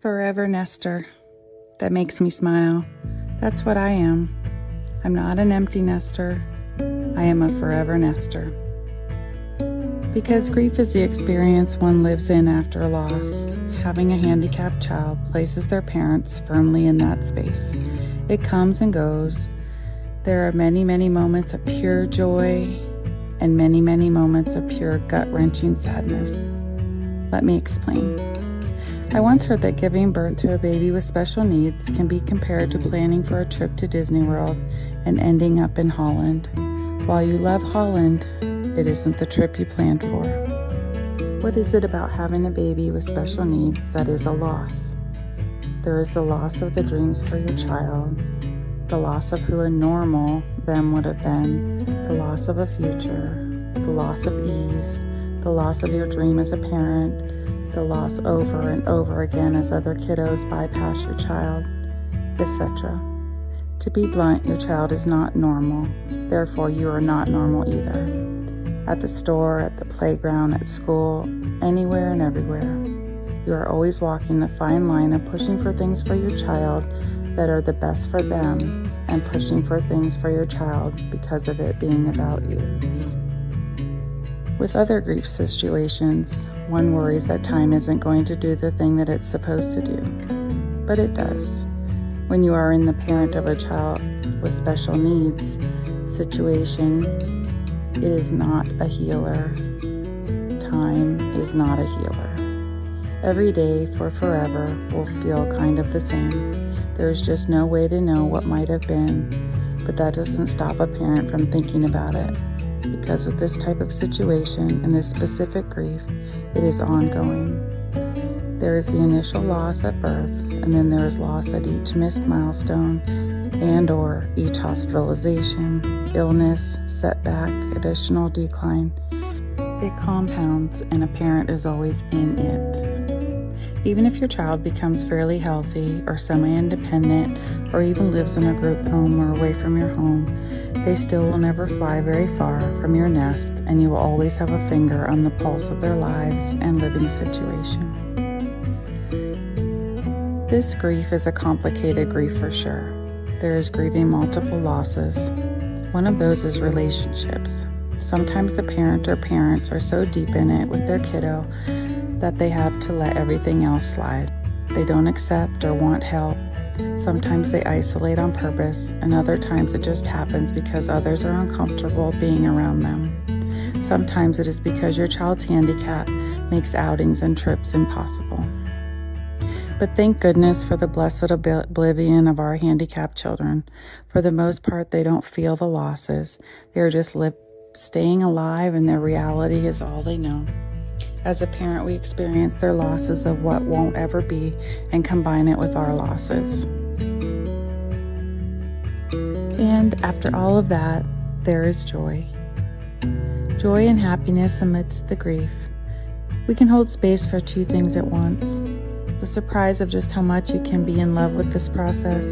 Forever nester. That makes me smile. That's what I am. I'm not an empty nester. I am a forever nester. Because grief is the experience one lives in after a loss. Having a handicapped child places their parents firmly in that space. It comes and goes. There are many, many moments of pure joy and many, many moments of pure gut-wrenching sadness. Let me explain. I once heard that giving birth to a baby with special needs can be compared to planning for a trip to Disney World and ending up in Holland. While you love Holland, it isn't the trip you planned for. What is it about having a baby with special needs that is a loss? There is the loss of the dreams for your child, the loss of who a normal them would have been, the loss of a future, the loss of ease, the loss of your dream as a parent, the loss over and over again as other kiddos bypass your child, etc. To be blunt, your child is not normal, therefore you are not normal either. At the store, at the playground, at school, anywhere and everywhere, you are always walking the fine line of pushing for things for your child that are the best for them and pushing for things for your child because of it being about you. With other grief situations, one worries that time isn't going to do the thing that it's supposed to do, but it does. When you are in the parent of a child with special needs situation, it is not a healer. Time is not a healer. Every day for forever will feel kind of the same. There's just no way to know what might have been, but that doesn't stop a parent from thinking about it. Because with this type of situation and this specific grief, it is ongoing. There is the initial loss at birth, and then there is loss at each missed milestone and or each hospitalization, illness, setback, additional decline. It compounds and a parent is always in it. Even if your child becomes fairly healthy or semi-independent or even lives in a group home or away from your home, they still will never fly very far from your nest, and you will always have a finger on the pulse of their lives and living situation. This grief is a complicated grief for sure. There is grieving multiple losses. One of those is relationships. Sometimes the parent or parents are so deep in it with their kiddo that they have to let everything else slide. They don't accept or want help. Sometimes they isolate on purpose, and other times it just happens because others are uncomfortable being around them. Sometimes it is because your child's handicap makes outings and trips impossible. But thank goodness for the blessed oblivion of our handicapped children. For the most part, they don't feel the losses. They are just staying alive, and their reality is all they know. As a parent, we experience their losses of what won't ever be and combine it with our losses. And after all of that, there is joy. Joy and happiness amidst the grief. We can hold space for two things at once. The surprise of just how much you can be in love with this process,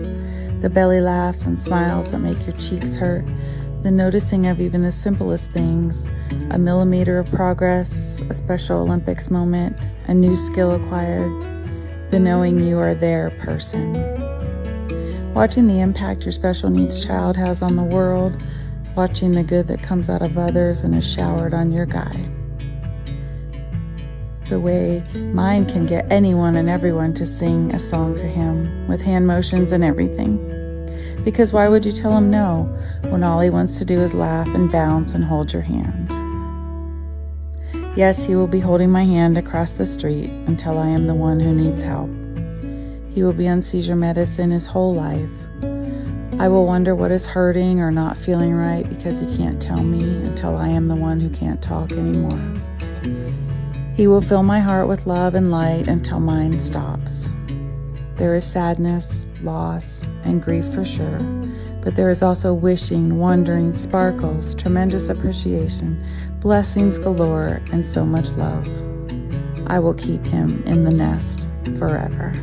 the belly laughs and smiles that make your cheeks hurt, the noticing of even the simplest things, a millimeter of progress, a Special Olympics moment, a new skill acquired, the knowing you are their person. Watching the impact your special needs child has on the world, watching the good that comes out of others and is showered on your guy. The way mine can get anyone and everyone to sing a song to him with hand motions and everything. Because why would you tell him no when all he wants to do is laugh and bounce and hold your hand? Yes, he will be holding my hand across the street until I am the one who needs help. He will be on seizure medicine his whole life. I will wonder what is hurting or not feeling right because he can't tell me until I am the one who can't talk anymore. He will fill my heart with love and light until mine stops. There is sadness, loss, and grief for sure, but there is also wishing, wondering, sparkles, tremendous appreciation, blessings galore, and so much love. I will keep him in the nest forever.